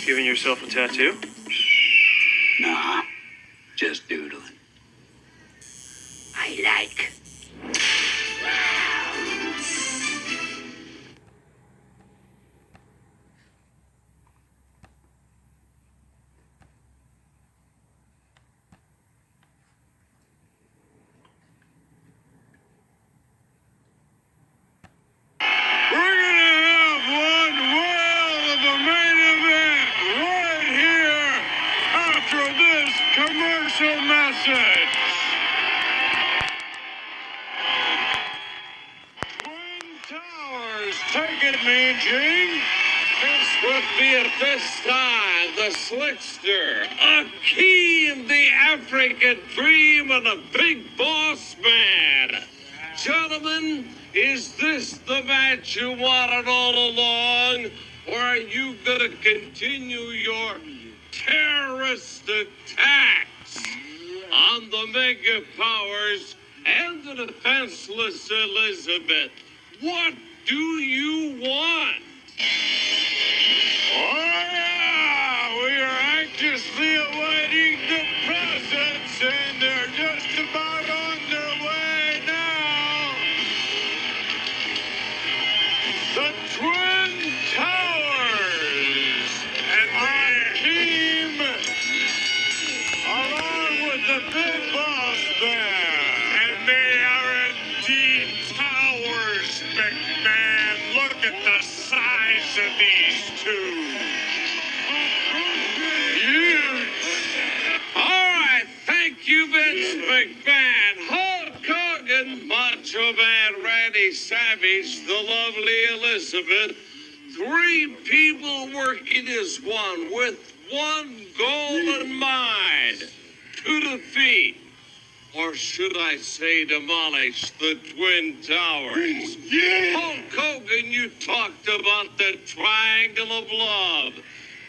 Giving yourself a tattoo? Nah, just doodling. I like. Commercial message. Twin Towers, take it, Mean Gene. This would be at this time the slickster, Akeem, the African dream, and the big boss man. Gentlemen, is this the match you wanted all along, or are you gonna continue your terrorist attacks on the mega powers and the defenseless Elizabeth? What do you want? Oh yeah, we are anxiously awaiting the presents, and they're just about on their way now. The Twin Towers and my team, along with the big boss there. And they are indeed towers, McMahon. Look at the size of these two. Huge. All right, thank you, Vince McMahon. Hulk Hogan, Macho Man Randy Savage, the lovely Elizabeth. Three people working as one with one goal in mind: to defeat, or should I say demolish, the Twin Towers. Hulk Hogan, you talked about the Triangle of Love.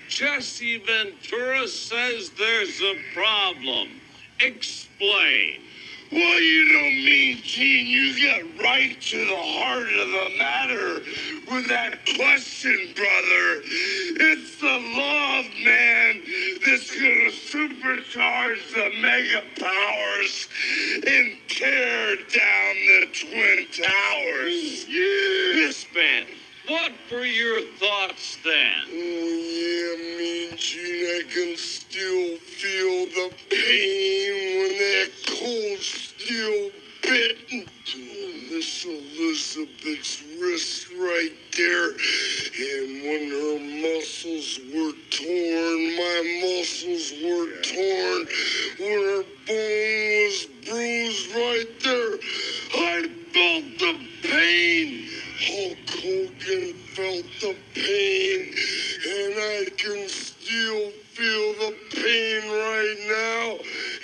Jesse Ventura says there's a problem. Explain. Well, you don't mean, Gene, you got right to the heart of the matter with that question, brother. It's the love, man, that's gonna supercharge the mega powers and tear down the Twin Towers. Yes, man. What were your thoughts then? Oh, yeah, Mean Gene, I can still feel the pain when that cold steel bit into Miss Elizabeth's wrist right there. And when her muscles were torn, my muscles were torn. When her bone was bruised right there, I felt the pain. Hulk Hogan felt the pain, and I can still feel the pain right now.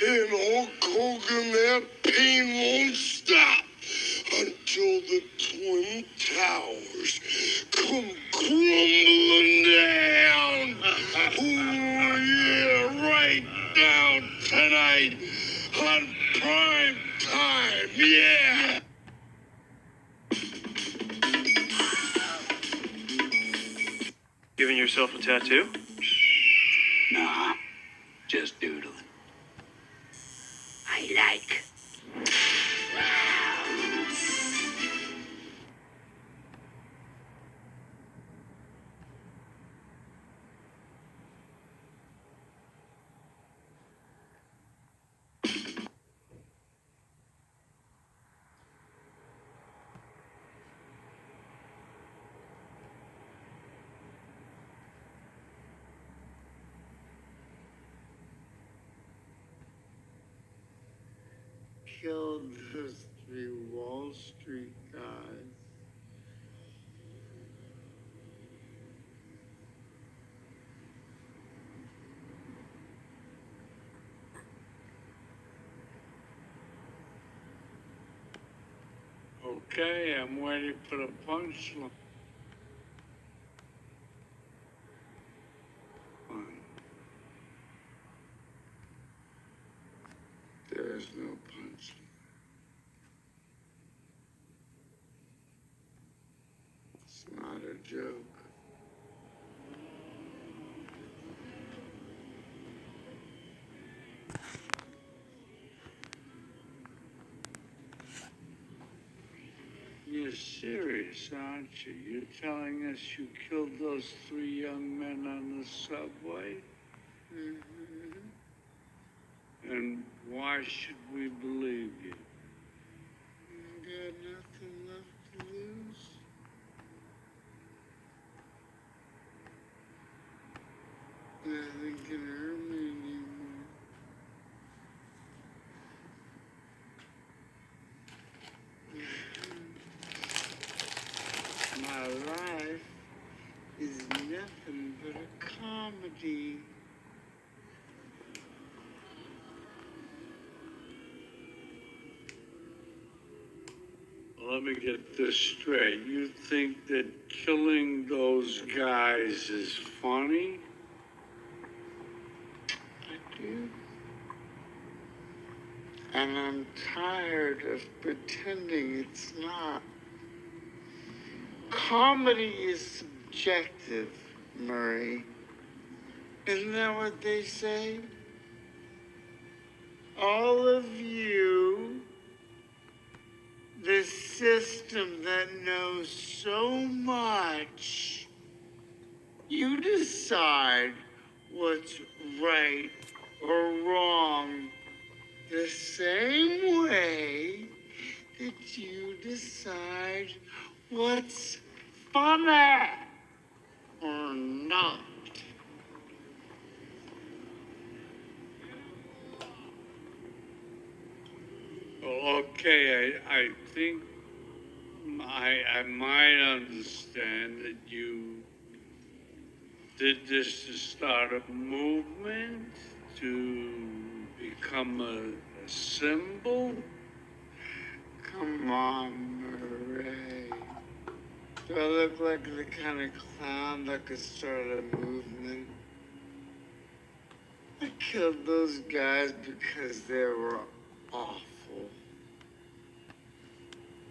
And Hulk Hogan, that pain won't stop until the Twin Towers come crumbling down. Oh yeah, right down tonight on prime time. Yeah. Giving yourself a tattoo? Nah, just doodling. I like. Killed those three Wall Street guys. Okay, I'm waiting for the punchline. There's no punchline. It's not a joke. serious, aren't you? You're telling us you killed those 3 young men on the subway? Mm-hmm. And why should we believe you? You got nothing left to lose. Nothing can hurt me anymore. My life is nothing but a comedy. Let me get this straight. You think that killing those guys is funny? I do. And I'm tired of pretending it's not. Comedy is subjective, Murray. Isn't that what they say? All of you, the system that knows so much, you decide what's right or wrong the same way that you decide what's funny or not. Well, okay, I think I might understand that you did this to start a movement, to become a symbol. Come on, Murray. Do I look like the kind of clown that could start a movement? I killed those guys because they were awful.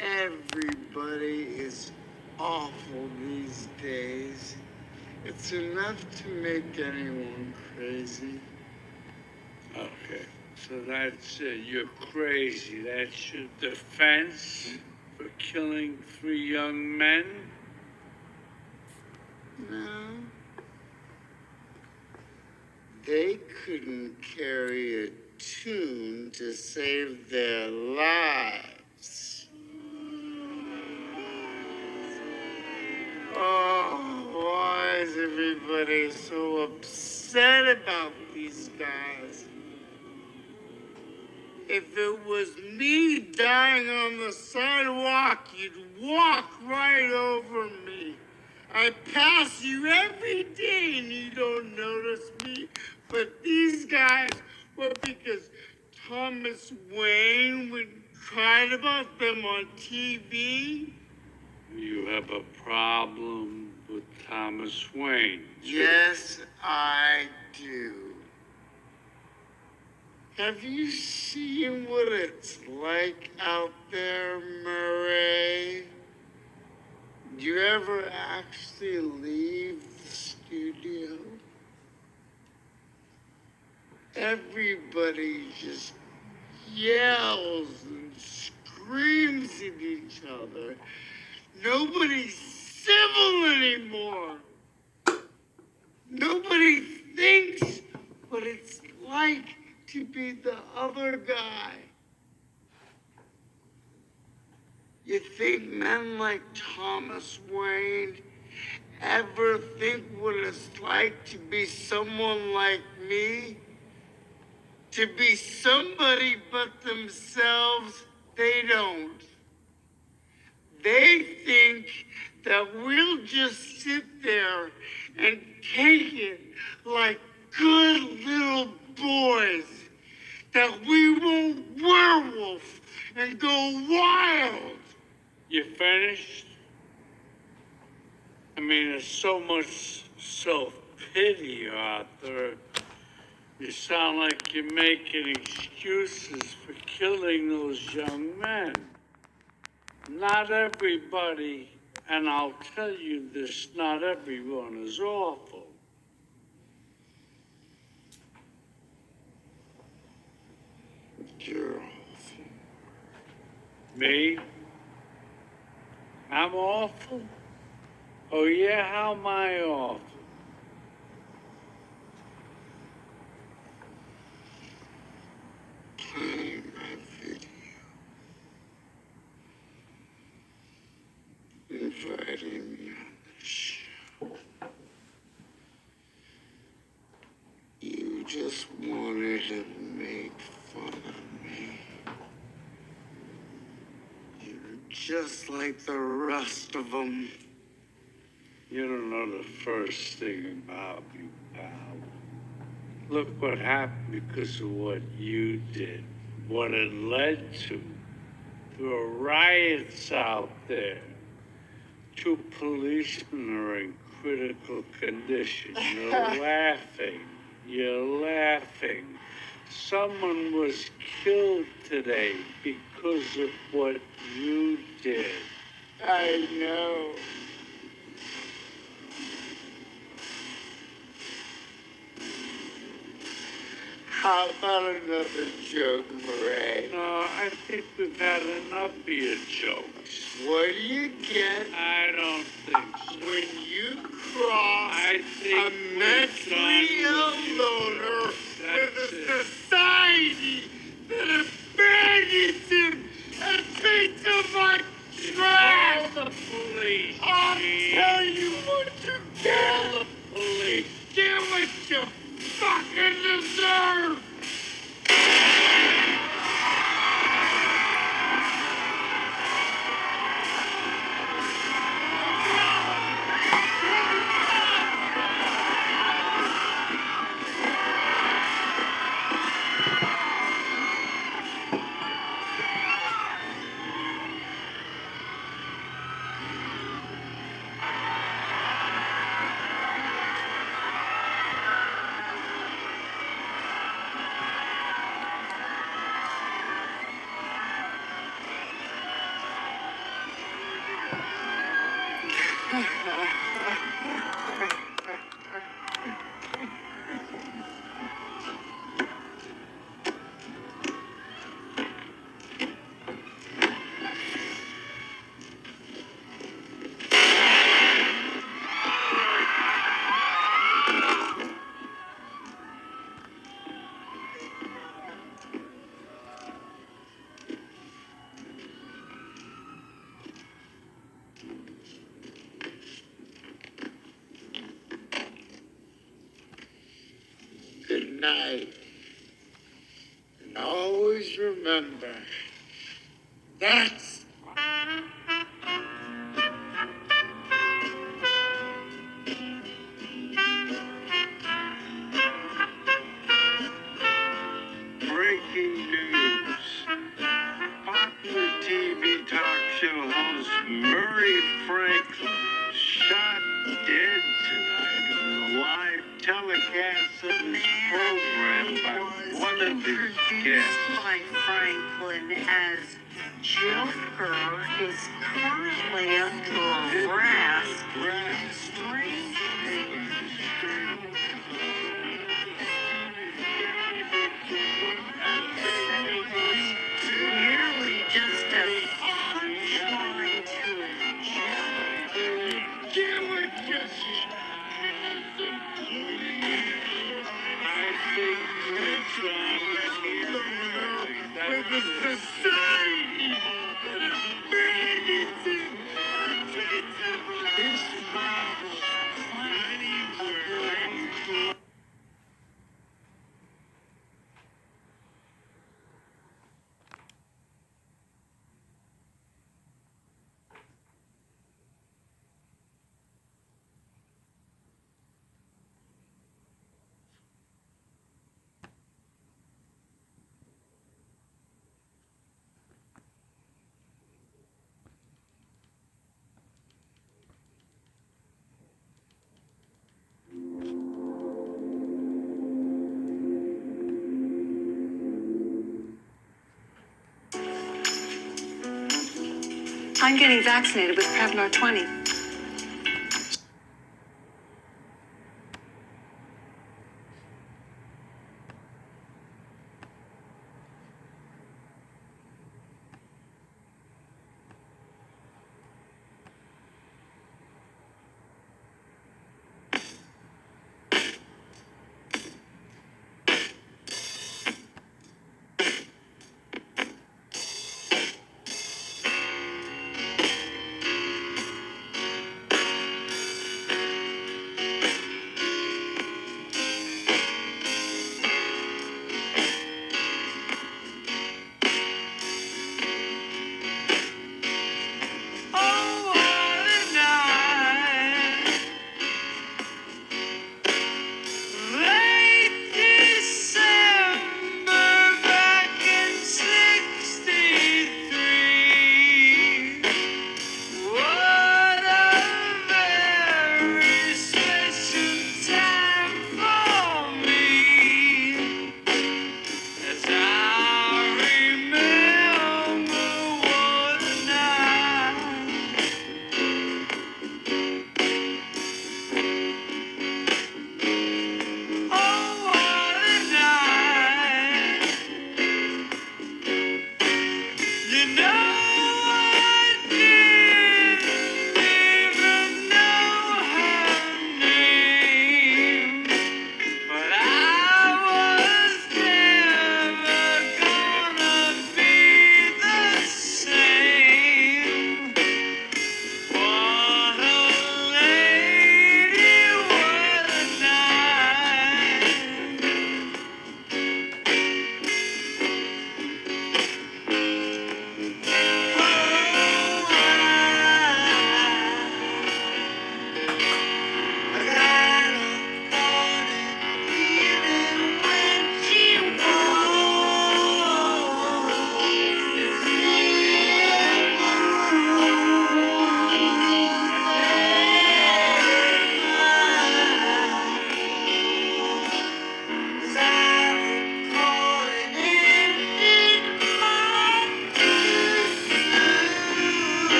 Everybody is awful these days. It's enough to make anyone crazy. Okay, so that's it. You're crazy. That's your defense for killing 3 young men? No. They couldn't carry a tune to save their lives. Oh, why is everybody so upset about these guys? If it was me dying on the sidewalk, you'd walk right over me. I pass you every day and you don't notice me. But these guys, well, because Thomas Wayne cried about them on TV. You have a problem with Thomas Wayne? Yes, I do. Have you seen what it's like out there, Murray? Do you ever actually leave the studio? Everybody just yells and screams at each other. Nobody's civil anymore. Nobody thinks what it's like to be the other guy. You think men like Thomas Wayne ever think what it's like to be someone like me? To be somebody but themselves? They don't. They think that we'll just sit there and take it like good little boys. That we won't werewolf and go wild. You finished? I mean, there's so much self-pity, Arthur. You sound like you're making excuses for killing those young men. Not everybody, and I'll tell you this, not everyone is awful. You're awful. Me? I'm awful? Oh, yeah, how am I awful? Playing my video. Inviting me on the show. You just wanted to make fun of me. You're just like the rest of them. You don't know the first thing about me, pal. Look what happened because of what you did, what it led to. There were riots out there. 2 policemen are in critical condition. You're laughing. You're laughing. Someone was killed today because of what you did. I know. How about another joke, Murray? No, I think we've had enough of your jokes. What do you get I don't think so. when you cross I think a we're mentally done ill with you. loner That's with it. a society that abandons him and treats him like trash? Call the police. I'll Gene. tell you what you Call get. the police. Get what you fucking deserve. Good night. And always remember, that's Breaking news. Popular TV talk show host Murray Franklin shot dead tonight in a live telecast of his program by one of his guests. By Franklin as Joker is currently under arrest. Strange things. Merely just a punchline to a joke. get what you I think we're done with the society that abandons him and treats him like I'm getting vaccinated with Prevnar 20.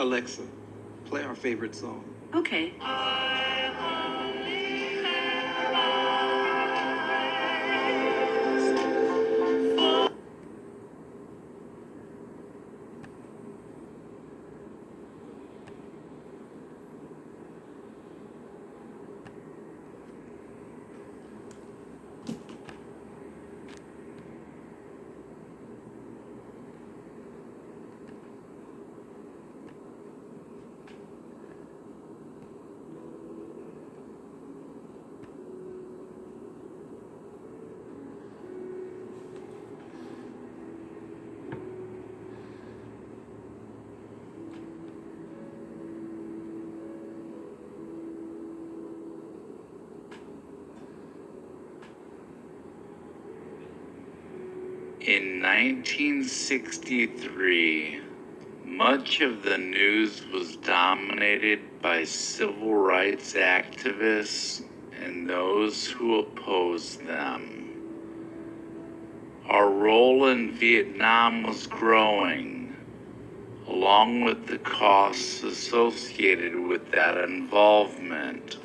Alexa, play our favorite song. Okay. In 1963, much of the news was dominated by civil rights activists and those who opposed them. Our role in Vietnam was growing, along with the costs associated with that involvement.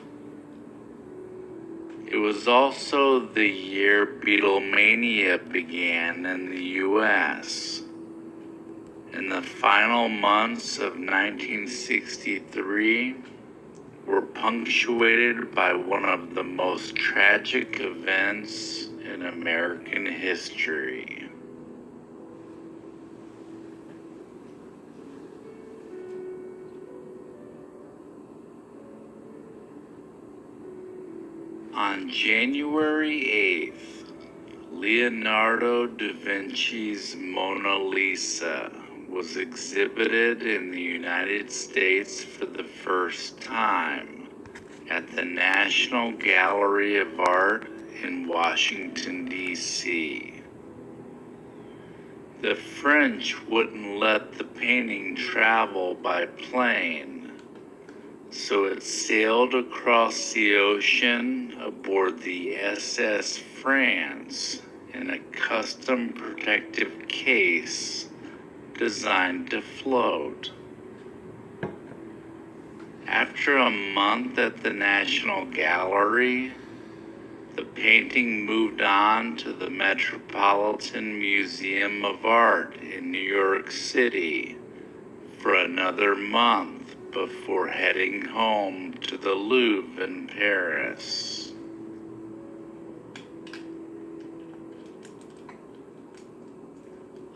It was also the year Beatlemania began in the U.S. In the final months of 1963 were punctuated by one of the most tragic events in American history. On January 8th, Leonardo da Vinci's Mona Lisa was exhibited in the United States for the first time at the National Gallery of Art in Washington, D.C. The French wouldn't let the painting travel by plane, so it sailed across the ocean aboard the SS France in a custom protective case designed to float. After a month at the National Gallery, the painting moved on to the Metropolitan Museum of Art in New York City for another month before heading home to the Louvre in Paris.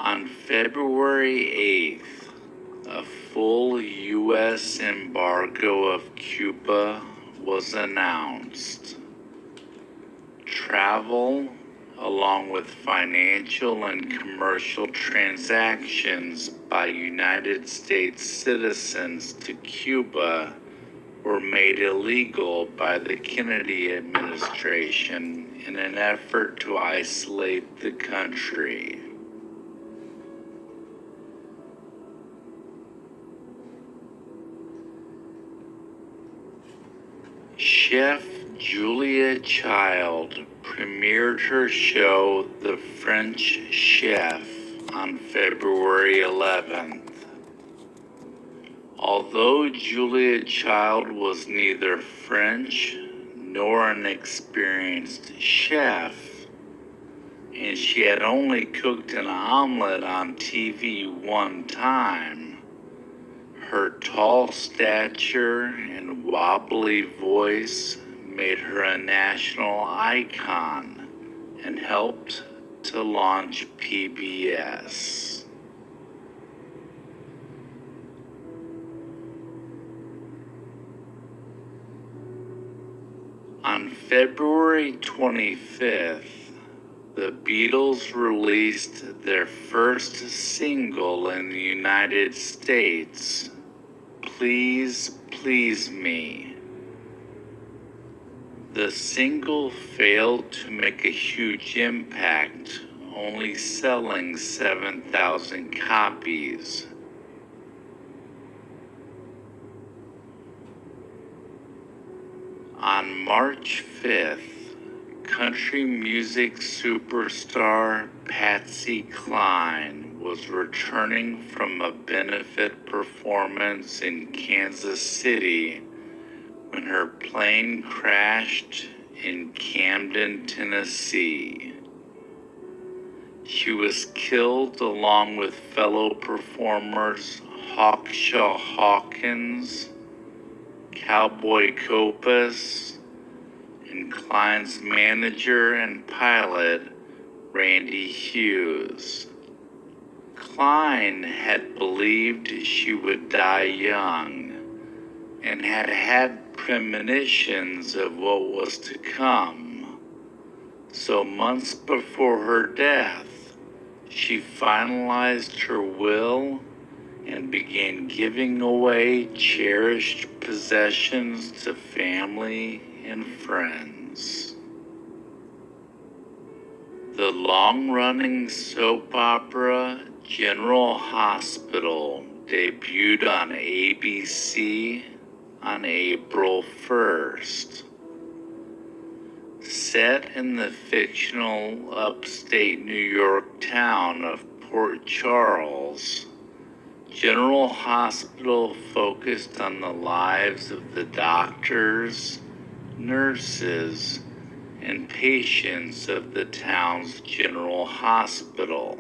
On February 8th, a full U.S. embargo of Cuba was announced. Travel, along with financial and commercial transactions by United States citizens to Cuba, were made illegal by the Kennedy administration in an effort to isolate the country. Chef Julia Child premiered her show, The French Chef, on February 11th. Although Julia Child was neither French nor an experienced chef, and she had only cooked an omelet on TV one time, her tall stature and wobbly voice made her a national icon and helped to launch PBS. On February 25th, the Beatles released their first single in the United States, Please Please Me. The single failed to make a huge impact, only selling 7,000 copies. On March 5th, country music superstar Patsy Cline was returning from a benefit performance in Kansas City when her plane crashed in Camden, Tennessee. She was killed along with fellow performers Hawkshaw Hawkins, Cowboy Copas, and Cline's manager and pilot, Randy Hughes. Cline had believed she would die young and had had premonitions of what was to come. So months before her death, she finalized her will and began giving away cherished possessions to family and friends. The long-running soap opera General Hospital debuted on ABC on April 1st. Set in the fictional upstate New York town of Port Charles, General Hospital focused on the lives of the doctors, nurses, and patients of the town's general hospital.